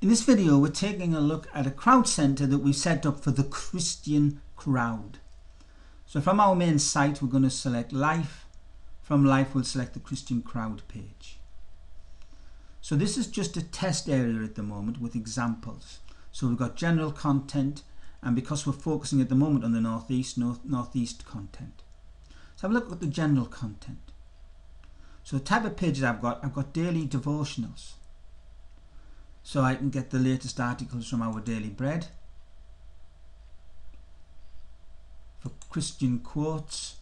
In this video we're taking a look at a crowd center that we've set up for the Christian crowd. So from our main site we're going to select Life. From Life we'll select the Christian crowd page. So this is just a test area at the moment with examples. So we've got general content, and because we're focusing at the moment on the northeast content. So have a look at the general content. So the type of pages I've got daily devotionals. So I can get the latest articles from Our Daily Bread, for Christian quotes,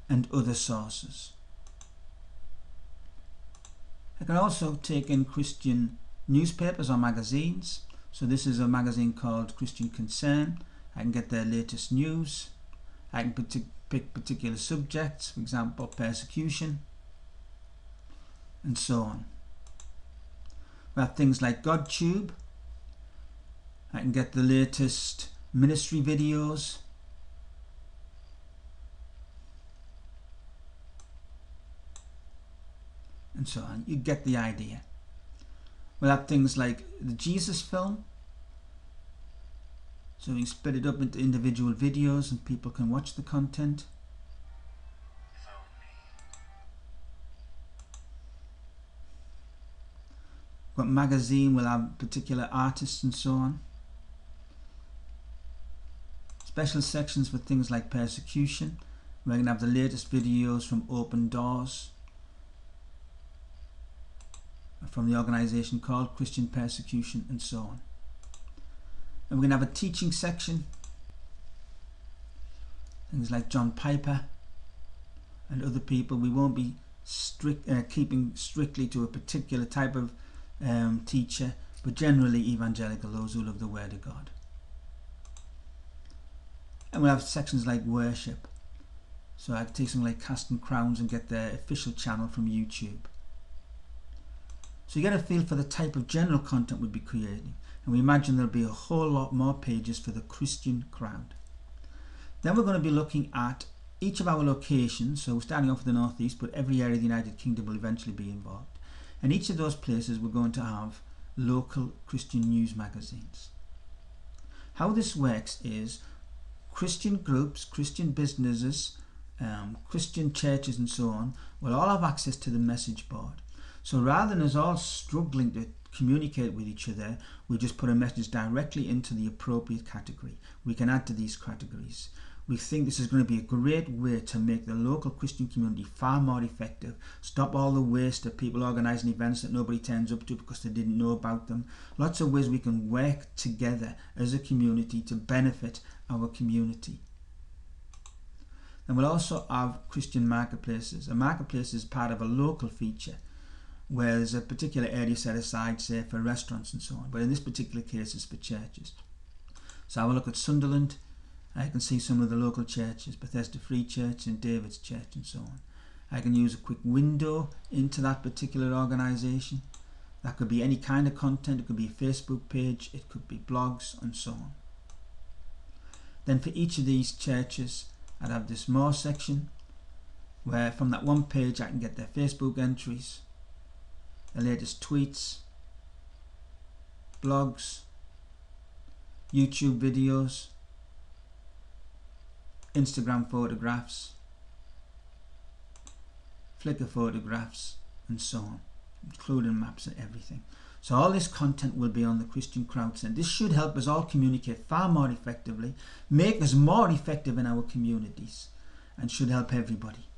and other sources. I can also take in Christian newspapers or magazines. So this is a magazine called Christian Concern. I can get their latest news. I can pick particular subjects, for example persecution, and so on. We have things like GodTube. I can get the latest ministry videos, and so on. You get the idea. We'll have things like the Jesus film. So we split it up into individual videos and people can watch the content. Got magazine, we'll have particular artists and so on. Special sections for things like persecution. We're going to have the latest videos from Open Doors, from the organisation called Christian Persecution, and so on. And we're going to have a teaching section. Things like John Piper and other people. We won't be keeping strictly to a particular type of teacher, but generally evangelical, those who love the Word of God. And we'll have sections like worship. So I can take something like Casting Crowns and get their official channel from YouTube. So you get a feel for the type of general content we'll be creating, and we imagine there'll be a whole lot more pages for the Christian crowd. Then we're going to be looking at each of our locations. So we're starting off with the northeast, but every area of the United Kingdom will eventually be involved. And each of those places we're going to have local Christian news magazines. How this works is Christian groups, Christian businesses, Christian churches and so on will all have access to the message board. So rather than us all struggling to communicate with each other, we just put a message directly into the appropriate category. We can add to these categories. We think this is going to be a great way to make the local Christian community far more effective, stop all the waste of people organising events that nobody turns up to because they didn't know about them. Lots of ways we can work together as a community to benefit our community. And we'll also have Christian marketplaces. A marketplace is part of a local feature where there's a particular area set aside, say, for restaurants and so on. But in this particular case, it's for churches. So have a look at Sunderland. I can see some of the local churches, Bethesda Free Church and David's Church and so on. I can use a quick window into that particular organisation. That could be any kind of content. It could be a Facebook page, it could be blogs and so on. Then for each of these churches, I'd have this More section, where from that one page I can get their Facebook entries, the latest tweets, blogs, YouTube videos, Instagram photographs, Flickr photographs, and so on, including maps and everything. So all this content will be on the Christian Crowd Center. This should help us all communicate far more effectively, make us more effective in our communities, and should help everybody.